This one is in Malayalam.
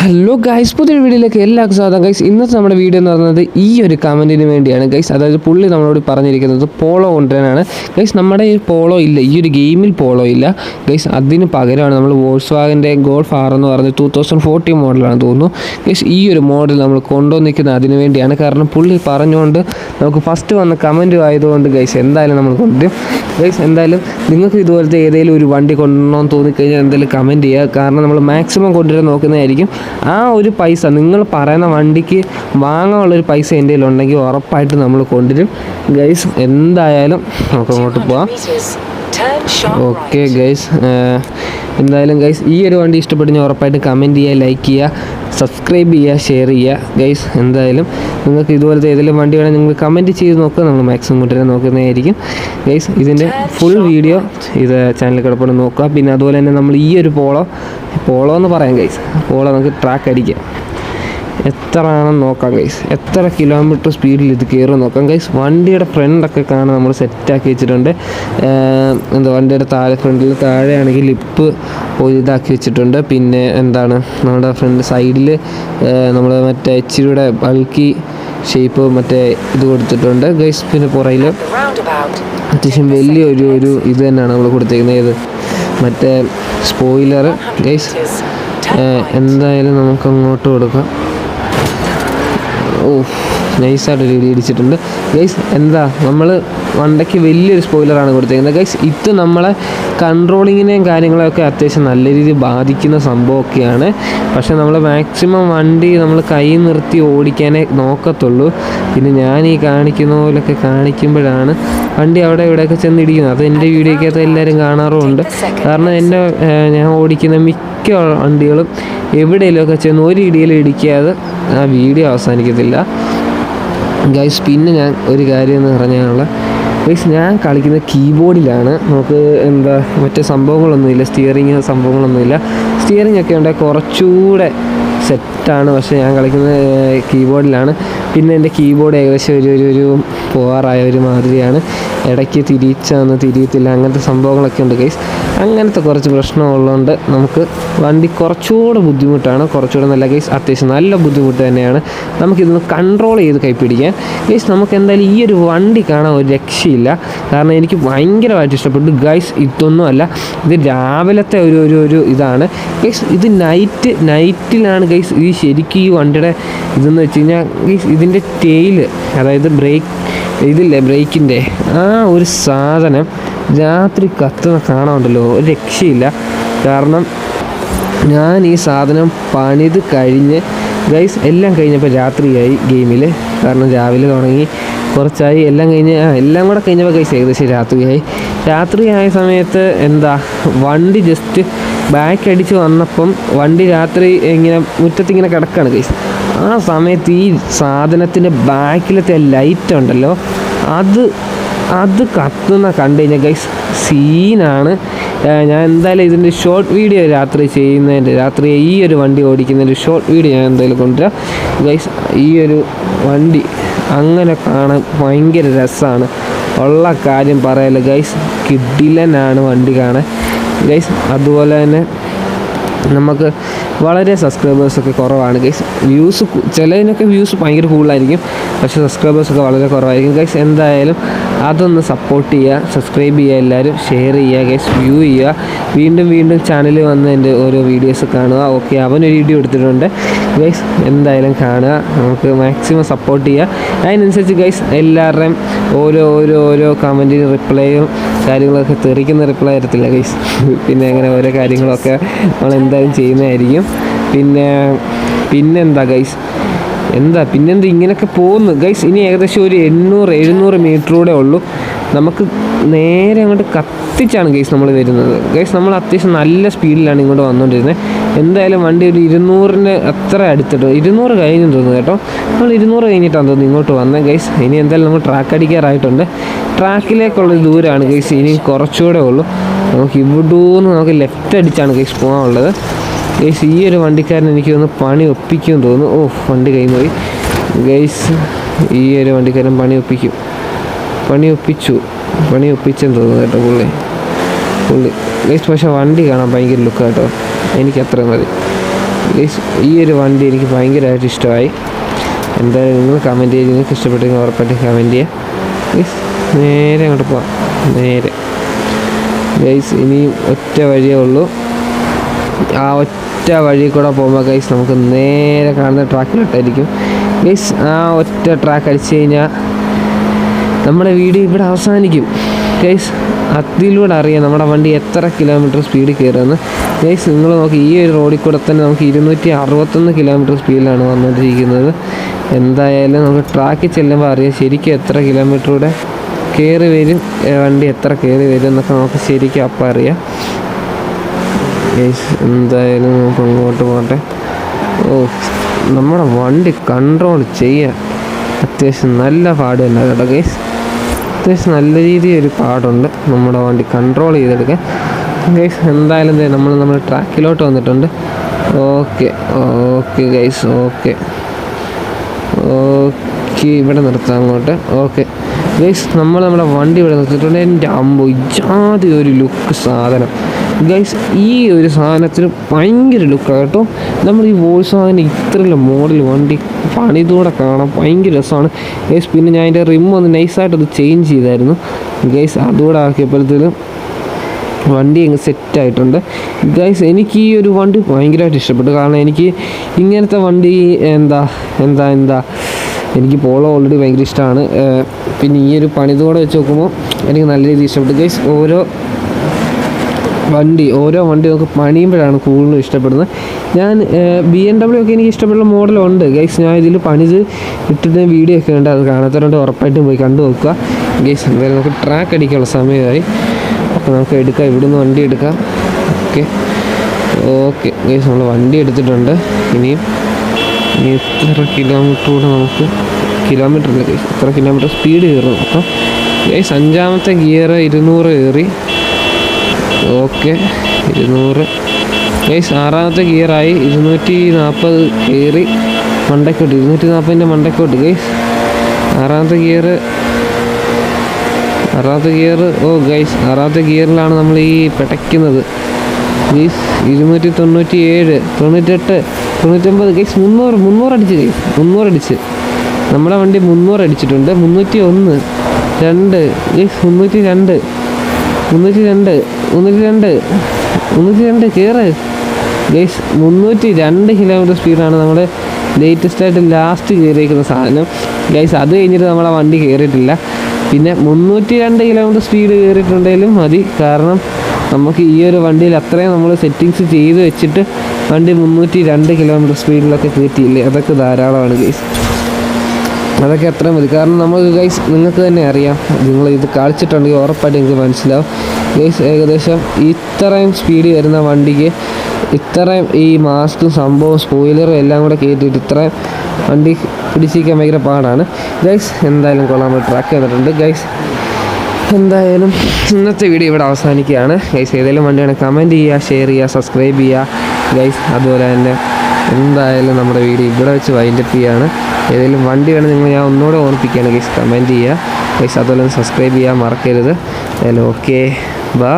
ഹലോ ഗൈസ്, പുതിയൊരു വീഡിയോയിലേക്ക് എല്ലാവർക്കും സ്വാഗതം. ഗൈസ്, ഇന്നത്തെ നമ്മുടെ വീഡിയോ എന്ന് പറയുന്നത് ഈ ഒരു കമൻറ്റിന് വേണ്ടിയാണ് ഗൈസ്. അതായത് പുള്ളി നമ്മളോട് പറഞ്ഞിരിക്കുന്നത് പോളോ കൊണ്ടുവരാനാണ് ഗൈസ്. നമ്മുടെ ഈ പോളോ ഇല്ല, ഈ ഒരു ഗെയിമിൽ പോളോ ഇല്ല ഗൈസ്. അതിന് പകരമാണ് നമ്മൾ വോൾസ്വാഗൻ്റെ ഗോൾഫ് ആർ എന്ന് പറഞ്ഞ് 2014 മോഡലാണ് തോന്നുന്നു ഗൈസ്. ഈ ഒരു മോഡൽ നമ്മൾ കൊണ്ടുവന്നിരിക്കുന്നത് അതിന് വേണ്ടിയാണ്. കാരണം പുള്ളി പറഞ്ഞുകൊണ്ട് നമുക്ക് ഫസ്റ്റ് വന്ന കമൻറ്റും ആയതുകൊണ്ട് ഗൈസ് എന്തായാലും നമ്മൾ കൊണ്ടുവരും ഗൈസ്. എന്തായാലും നിങ്ങൾക്ക് ഇതുപോലത്തെ ഏതെങ്കിലും ഒരു വണ്ടി കൊണ്ടുവരണമെന്ന് തോന്നിക്കഴിഞ്ഞാൽ എന്തായാലും കമൻറ്റ് ചെയ്യുക. കാരണം നമ്മൾ മാക്സിമം കൊണ്ടുവരാൻ നോക്കുന്നതായിരിക്കും. ആ ഒരു പൈസ നിങ്ങൾ പറയുന്ന വണ്ടിക്ക് വാങ്ങാനുള്ളൊരു പൈസ എൻ്റെ കയ്യിലുണ്ടെങ്കിൽ ഉറപ്പായിട്ട് നമ്മൾ കൊണ്ടുവരും ഗൈസ്. എന്തായാലും നമുക്ക് അങ്ങോട്ട് പോവാം. ഓക്കെ ഗൈസ്, എന്തായാലും ഗൈസ് ഈ ഒരു വണ്ടി ഇഷ്ടപ്പെടുന്ന ഉറപ്പായിട്ട് കമൻറ്റ് ചെയ്യുക, ലൈക്ക് ചെയ്യുക, സബ്സ്ക്രൈബ് ചെയ്യുക, ഷെയർ ചെയ്യുക ഗൈസ്. എന്തായാലും നിങ്ങൾക്ക് ഇതുപോലത്തെ ഏതെങ്കിലും വണ്ടി വേണമെങ്കിൽ നിങ്ങൾ കമൻറ്റ് ചെയ്ത് നോക്കുക. നമ്മൾ മാക്സിമം കൊണ്ടുവരാൻ നോക്കുന്നതായിരിക്കും ഗൈസ്. ഇതിൻ്റെ ഫുൾ വീഡിയോ ഇത് ചാനലിൽ കിടപ്പുണ്ട്, നോക്കുക. പിന്നെ അതുപോലെ തന്നെ നമ്മൾ ഈ ഒരു പോളോ എന്ന് പറയാം ഗൈസ്. പോളോ നമുക്ക് ട്രാക്ക് അടിക്കാം, എത്ര ആണെന്ന് നോക്കാം ഗൈസ്. എത്ര കിലോമീറ്റർ സ്പീഡിൽ ഇത് കയറും നോക്കാം ഗൈസ്. വണ്ടിയുടെ ഫ്രണ്ടൊക്കെ കാണാൻ നമ്മൾ സെറ്റാക്കി വെച്ചിട്ടുണ്ട്. വണ്ടിയുടെ ഫ്രണ്ടിൽ താഴെയാണെങ്കിൽ ലിപ്പ് ഇതാക്കി വെച്ചിട്ടുണ്ട്. പിന്നെ നമ്മുടെ ഫ്രണ്ട് സൈഡിൽ നമ്മൾ മറ്റേ ഇച്ചിരിയുടെ ബൾക്കി ഷേപ്പ് മറ്റേ ഇത് കൊടുത്തിട്ടുണ്ട് ഗൈസ്. പിന്നെ പുറയിൽ അത്യാവശ്യം വലിയൊരു ഇത് തന്നെയാണ് നമ്മൾ കൊടുത്തേക്കുന്നത്. ഇത് മറ്റേ സ്പോയിലർ ഗൈസ്. എന്തായാലും നമുക്ക് അങ്ങോട്ട് കൊടുക്കാം. നൈസായിട്ടൊരു ഇടി ഇടിച്ചിട്ടുണ്ട് ഗൈസ്. നമ്മൾ വണ്ടിക്ക് വലിയൊരു സ്പോയിലറാണ് കൊടുത്തേക്കുന്നത് ഗൈസ്. ഇത് നമ്മളെ കൺട്രോളിങ്ങിനെയും കാര്യങ്ങളെയൊക്കെ അത്യാവശ്യം നല്ല രീതിയിൽ ബാധിക്കുന്ന സംഭവമൊക്കെയാണ്. പക്ഷേ നമ്മൾ മാക്സിമം വണ്ടി നമ്മൾ കൈ നിർത്തി ഓടിക്കാനേ നോക്കത്തുള്ളൂ. പിന്നെ ഞാൻ ഈ കാണിക്കുന്ന പോലൊക്കെ കാണിക്കുമ്പോഴാണ് വണ്ടി അവിടെ ഇവിടെയൊക്കെ ചെന്ന് ഇടിക്കുന്നത്. അത് എൻ്റെ വീഡിയോയ്ക്കകത്ത് എല്ലാവരും കാണാറുമുണ്ട്. കാരണം ഞാൻ ഓടിക്കുന്ന മിക്ക വണ്ടികളും എവിടെയെങ്കിലുമൊക്കെ ചെന്ന് ഒരു ഇടിയിൽ ഇടിക്കാതെ ആ വീഡിയോ അവസാനിക്കത്തില്ല ഗൈസ്. പിന്നെ ഞാൻ ഒരു കാര്യം എന്ന് പറഞ്ഞാലുള്ള ഗൈസ്, ഞാൻ കളിക്കുന്ന കീബോർഡിലാണ്. നമുക്ക് മറ്റേ സംഭവങ്ങളൊന്നുമില്ല, സംഭവങ്ങളൊന്നുമില്ല. സ്റ്റിയറിംഗ് ഒക്കെ ഉണ്ടെങ്കിൽ കുറച്ചുകൂടെ സെറ്റാണ്. പക്ഷേ ഞാൻ കളിക്കുന്നത് കീബോർഡിലാണ്. പിന്നെ എൻ്റെ കീബോർഡ് ഏകദേശം ഒരു പോവാറായ ഒരു മാതിരിയാണ്. ഇടയ്ക്ക് തിരിയത്തില്ല, അങ്ങനത്തെ സംഭവങ്ങളൊക്കെ ഉണ്ട് ഗൈസ്. അങ്ങനത്തെ കുറച്ച് പ്രശ്നമുള്ളതുകൊണ്ട് നമുക്ക് വണ്ടി കുറച്ചുകൂടെ ബുദ്ധിമുട്ടാണ്. കുറച്ചുകൂടെ നല്ല ഗൈസ്, അത്യാവശ്യം നല്ല ബുദ്ധിമുട്ട് തന്നെയാണ്. നമുക്കിതൊന്ന് കൺട്രോൾ ചെയ്ത് കൈപ്പിടിക്കാൻ ഗൈസ്. നമുക്ക് എന്തായാലും ഈ ഒരു വണ്ടി കാണാൻ ഒരു രക്ഷയില്ല. കാരണം എനിക്ക് ഭയങ്കരമായിട്ട് ഇഷ്ടപ്പെട്ടു ഗൈസ്. ഇതൊന്നുമല്ല, ഇത് രാവിലത്തെ ഒരു ഇതാണ് ഗൈസ്. ഇത് നൈറ്റിലാണ് ഗൈസ്. ഈ ശരിക്കും ഈ വണ്ടിയുടെ ഇതെന്ന് വെച്ച് കഴിഞ്ഞാൽ ഗൈസ്, ഇതിൻ്റെ ടെയില്, അതായത് ബ്രേക്കിൻ്റെ ആ ഒരു സാധനം രാത്രി കത്തുന്ന കാണാനുണ്ടല്ലോ, ഒരു രക്ഷയില്ല. കാരണം ഞാൻ ഈ സാധനം പണിത് കഴിഞ്ഞ് ഗൈസ് എല്ലാം കഴിഞ്ഞപ്പോൾ രാത്രിയായി ഗെയിമിൽ. കാരണം രാവിലെ തുടങ്ങി കുറച്ചായി, എല്ലാം കൂടെ കഴിഞ്ഞപ്പോൾ ഗൈസ് ഏകദേശം രാത്രിയായ സമയത്ത് വണ്ടി ജസ്റ്റ് ബാക്ക് അടിച്ച് വന്നപ്പം വണ്ടി രാത്രി ഇങ്ങനെ മുറ്റത്തിങ്ങനെ കിടക്കുകയാണ് ഗൈസ്. ആ സമയത്ത് ഈ സാധനത്തിൻ്റെ ബാക്കിലത്തെ ലൈറ്റ് ഉണ്ടല്ലോ, അത് കത്തുന്ന കണ്ടു കഴിഞ്ഞാൽ ഗൈസ് സീനാണ്. ഞാൻ എന്തായാലും ഇതിൻ്റെ ഷോർട്ട് വീഡിയോ രാത്രി ഈ ഒരു വണ്ടി ഓടിക്കുന്നതിൻ്റെ ഷോർട്ട് വീഡിയോ ഞാൻ എന്തായാലും കൊണ്ടുവരാം ഗൈസ്. ഈ ഒരു വണ്ടി അങ്ങനെ കാണാൻ ഭയങ്കര രസമാണ്, ഉള്ള കാര്യം പറയല്ലോ ഗൈസ്. കിടിലനാണ് വണ്ടി കാണാൻ ഗൈസ്. അതുപോലെ തന്നെ നമുക്ക് വളരെ സബ്സ്ക്രൈബേഴ്സൊക്കെ കുറവാണ് ഗൈസ്. ചിലതിനൊക്കെ വ്യൂസ് ഭയങ്കര കൂടുതലായിരിക്കും, പക്ഷേ സബ്സ്ക്രൈബേഴ്സൊക്കെ വളരെ കുറവായിരിക്കും ഗൈസ്. എന്തായാലും അതൊന്ന് സപ്പോർട്ട് ചെയ്യുക, സബ്സ്ക്രൈബ് ചെയ്യുക, എല്ലാവരും ഷെയർ ചെയ്യുക ഗൈസ്, വ്യൂ ചെയ്യുക. വീണ്ടും ചാനലിൽ വന്ന് എൻ്റെ ഓരോ വീഡിയോസ് കാണുക. ഓക്കെ, അവനൊരു വീഡിയോ എടുത്തിട്ടുണ്ട് ഗൈസ്, എന്തായാലും കാണുക. നമുക്ക് മാക്സിമം സപ്പോർട്ട് ചെയ്യുക. അതിനനുസരിച്ച് ഗൈസ് എല്ലാവരുടെയും ഓരോ കമൻറ്റിന് റിപ്ലൈയും കാര്യങ്ങളൊക്കെ തെറിക്കുന്ന റിപ്ലൈ തരത്തില്ല ഗൈസ്. പിന്നെ അങ്ങനെ ഓരോ കാര്യങ്ങളൊക്കെ നമ്മൾ എന്തായാലും ചെയ്യുന്നതായിരിക്കും. പിന്നെന്താ ഗൈസ്, പിന്നെന്താ ഇങ്ങനെയൊക്കെ പോകുന്നു ഗൈസ്. ഇനി ഏകദേശം ഒരു 800-700 മീറ്ററൂടെ ഉള്ളൂ. നമുക്ക് നേരെ അങ്ങോട്ട് കത്തിച്ചാണ് ഗൈസ് നമ്മൾ വരുന്നത് ഗൈസ്. നമ്മൾ അത്യാവശ്യം നല്ല സ്പീഡിലാണ് ഇങ്ങോട്ട് വന്നുകൊണ്ടിരുന്നത്. എന്തായാലും വണ്ടി ഒരു 200-ന് അത്ര അടുത്തിട്ട് 200 കഴിഞ്ഞു തോന്നുന്നു കേട്ടോ. നമ്മൾ 200 കഴിഞ്ഞിട്ടാണ് തോന്നുന്നു ഇങ്ങോട്ട് വന്നത് ഗൈസ്. ഇനി എന്തായാലും നമ്മൾ ട്രാക്ക് അടിക്കാറായിട്ടുണ്ട്. ട്രാക്കിലേക്കുള്ള ദൂരമാണ് ഗൈസ് ഇനി കുറച്ചുകൂടെ ഉള്ളൂ. നമുക്ക് ലെഫ്റ്റ് അടിച്ചാണ് ഗൈസ് പോകാനുള്ളത് ഗൈസ്. ഈ ഒരു വണ്ടിക്കാരൻ എനിക്ക് തോന്നുന്നു പണി ഒപ്പിക്കുമെന്ന് തോന്നുന്നു. വണ്ടി കയ്യിൽ പോയി ഗൈസ്. ഈ ഒരു വണ്ടിക്കാരൻ പണി ഒപ്പിച്ചെന്ന് തോന്നുന്നു കേട്ടോ പുള്ളി ഗൈസ്. പക്ഷേ വണ്ടി കാണാൻ ഭയങ്കര ലുക്ക് കേട്ടോ, എനിക്ക് അത്ര മതി. ഗൈസ് ഈ ഒരു വണ്ടി എനിക്ക് ഭയങ്കരമായിട്ട് ഇഷ്ടമായി. എന്തായാലും നിങ്ങൾ കമൻറ്റ് ചെയ്ത് നിങ്ങൾക്ക് ഇഷ്ടപ്പെട്ടെങ്കിൽ ഉറപ്പായിട്ട് കമൻറ്റ് ചെയ്യുക ഗൈസ്. നേരെ അങ്ങോട്ട് പോവാം. നേരെ ഗൈസ് ഇനിയും ഒറ്റ വഴിയേ ഉള്ളൂ. ആ ഒറ്റ വഴി കൂടെ പോകുമ്പോൾ ഗൈസ് നമുക്ക് നേരെ കാണുന്ന ട്രാക്കിലോട്ടായിരിക്കും ഗൈസ്. ആ ഒറ്റ ട്രാക്ക് അടിച്ചു കഴിഞ്ഞാൽ നമ്മുടെ വീഡിയോ ഇവിടെ അവസാനിക്കും ഗൈസ്. അതിലൂടെ അറിയാം നമ്മുടെ വണ്ടി എത്ര കിലോമീറ്റർ സ്പീഡ് കയറുമെന്ന് ഗൈസ്. നിങ്ങൾ നോക്കി ഈ ഒരു റോഡിൽ കൂടെ തന്നെ നമുക്ക് 261 കിലോമീറ്റർ സ്പീഡിലാണ് വന്നുകൊണ്ടിരിക്കുന്നത്. എന്തായാലും നമുക്ക് ട്രാക്കിൽ ചെല്ലുമ്പോൾ അറിയാം ശരിക്കും എത്ര കിലോമീറ്ററൂടെ കയറി വരും, വണ്ടി എത്ര കയറി വരും എന്നൊക്കെ നമുക്ക് ശരിക്കും അപ്പം അറിയാം ഗൈസ്. എന്തായാലും നമുക്ക് അങ്ങോട്ട് പോകട്ടെ. നമ്മുടെ വണ്ടി കൺട്രോൾ ചെയ്യാൻ അത്യാവശ്യം നല്ല പാട് തന്നെ കേട്ടോ ഗൈസ്. അത്യാവശ്യം നല്ല രീതിയിൽ ഒരു പാടുണ്ട് നമ്മുടെ വണ്ടി കൺട്രോൾ ചെയ്തെടുക്കാൻ ഗൈസ്. എന്തായാലും നമ്മൾ ട്രാക്കിലോട്ട് വന്നിട്ടുണ്ട്. Okay guys. ഓക്കെ ഇവിടെ നിർത്താം അങ്ങോട്ട്. ഓക്കെ ഗൈസ് നമ്മുടെ വണ്ടി ഇവിടെ നിർത്തിയിട്ടുണ്ട്. എൻ്റെ അമ്പോ ജാതി ഒരു ലുക്ക് സാധനം ഗൈസ്. ഈ ഒരു സാധനത്തിന് ഭയങ്കര ലുക്കാണ് കേട്ടോ. നമ്മൾ ഈ വോൾസ്വാഗൻ ഇത്രയുള്ള മോഡൽ വണ്ടി പണിതൂടെ കാണാൻ ഭയങ്കര രസമാണ് ഗൈസ്. പിന്നെ ഞാൻ അതിൻ്റെ റിം ഒന്ന് നൈസായിട്ടത് ചേഞ്ച് ചെയ്തായിരുന്നു ഗൈസ്. അതുകൂടെ ആക്കിയപ്പോഴത്തേനും വണ്ടി അങ്ങ് സെറ്റായിട്ടുണ്ട് ഗൈസ്. എനിക്ക് ഈ ഒരു വണ്ടി ഭയങ്കരമായിട്ട് ഇഷ്ടപ്പെട്ടു. കാരണം എനിക്ക് ഇങ്ങനത്തെ വണ്ടി എനിക്ക് പോളോ ഓൾറെഡി ഭയങ്കര ഇഷ്ടമാണ്. പിന്നെ ഈ ഒരു പണിതോടെ വെച്ച് നോക്കുമ്പോൾ എനിക്ക് നല്ല രീതിയിൽ ഇഷ്ടപ്പെട്ടു ഗൈസ്. ഓരോ വണ്ടി നമുക്ക് പണിയുമ്പോഴാണ് കൂടുതലും ഇഷ്ടപ്പെടുന്നത്. ഞാൻ BMW ഒക്കെ എനിക്ക് ഇഷ്ടപ്പെടുന്ന മോഡലുണ്ട് ഗൈസ്. ഞാൻ ഇതിൽ പണിത് ഇട്ടിട്ട് വീഡിയോ ഒക്കെ ഉണ്ട്. അത് കാണാത്തവരുണ്ട് ഉറപ്പായിട്ടും പോയി കണ്ടു നോക്കുക ഗൈസ്. എന്തായാലും നമുക്ക് ട്രാക്ക് അടിക്കാനുള്ള സമയമായി. അപ്പോൾ നമുക്ക് എടുക്കാം, ഇവിടുന്ന് വണ്ടി എടുക്കാം. ഓക്കെ ഗൈസ് നമ്മൾ വണ്ടി എടുത്തിട്ടുണ്ട്. ഇനി എത്ര കിലോമീറ്റർ കൂടെ നമുക്ക് കിലോമീറ്ററില്ല ഗൈസ്, എത്ര കിലോമീറ്റർ സ്പീഡ് കയറും. അപ്പം ഗൈസ് 5ാമത്തെ ഗിയർ 200 കയറി. Okay 200 guys. 6ാമത്തെ ഗിയറായി 240 കയറി മണ്ടക്കോട്ട്, 240ൻ്റെ മണ്ടക്കോട്ട് ഗൈസ്. 6ാമത്തെ ഗിയർ. ഓ ഗൈസ് 6ാമത്തെ ഗിയറിലാണ് നമ്മൾ ഈ പിടയ്ക്കുന്നത് ഗൈസ്. 297, 98, 99 ഗൈസ്. 300 അടിച്ച് ഗൈസ്. 300 അടിച്ച് നമ്മുടെ വണ്ടി 300 അടിച്ചിട്ടുണ്ട്. 301, 2 ഗൈസ്. 302 കയറ് ഗൈസ്. 302 കിലോമീറ്റർ സ്പീഡാണ് നമ്മുടെ ലേറ്റസ്റ്റായിട്ട് ലാസ്റ്റ് കയറിയിരിക്കുന്ന സാധനം ഗൈസ്. അത് കഴിഞ്ഞിട്ട് നമ്മളെ വണ്ടി കയറിയിട്ടില്ല. പിന്നെ 302 കിലോമീറ്റർ സ്പീഡ് കയറിയിട്ടുണ്ടെങ്കിലും മതി. കാരണം നമുക്ക് ഈ ഒരു വണ്ടിയിൽ അത്രയും നമ്മൾ സെറ്റിങ്സ് ചെയ്ത് വെച്ചിട്ട് വണ്ടി 302 കിലോമീറ്റർ സ്പീഡിലൊക്കെ കയറ്റിയില്ലേ, അതൊക്കെ ധാരാളമാണ് ഗൈസ്. അതൊക്കെ അത്ര മതി. കാരണം നമുക്ക് ഗൈസ് നിങ്ങൾക്ക് തന്നെ അറിയാം, നിങ്ങൾ ഇത് കളിച്ചിട്ടുണ്ടെങ്കിൽ ഉറപ്പായിട്ട് നിങ്ങൾക്ക് മനസ്സിലാവും ഗൈസ്. ഏകദേശം ഇത്രയും സ്പീഡ് വരുന്ന വണ്ടിക്ക് ഇത്രയും ഈ മാസ്കും സംഭവം സ്പോയിലറും എല്ലാം കൂടെ കയറ്റിയിട്ട് ഇത്രയും വണ്ടി പിടിച്ചിരിക്കാൻ ഭയങ്കര പാടാണ് ഗൈസ്. എന്തായാലും കൊള്ളാൻ ട്രാക്ക് ചെയ്തിട്ടുണ്ട് ഗൈസ്. എന്തായാലും ഇന്നത്തെ വീഡിയോ ഇവിടെ അവസാനിക്കുകയാണ് ഗൈസ്. ഏതെങ്കിലും വണ്ടിയാണ് കമൻറ്റ് ചെയ്യുക, ഷെയർ ചെയ്യുക, സബ്സ്ക്രൈബ് ചെയ്യുക ഗൈസ്. അതുപോലെ തന്നെ എന്തായാലും നമ്മുടെ വീഡിയോ ഇവിടെ വെച്ച് വൈൻഡപ്പ് ചെയ്യുകയാണ്. ഏതെങ്കിലും വണ്ടി വേണം നിങ്ങൾ ഞാൻ ഒന്നുകൂടെ ഓർമ്മിപ്പിക്കുകയാണ് ഗൈസ്, കമൻറ്റ് ചെയ്യുക ഗൈസ്. അതുപോലെ തന്നെ സബ്സ്ക്രൈബ് ചെയ്യാൻ മറക്കരുത്. എന്തായാലും ഓക്കെ, ബൈ.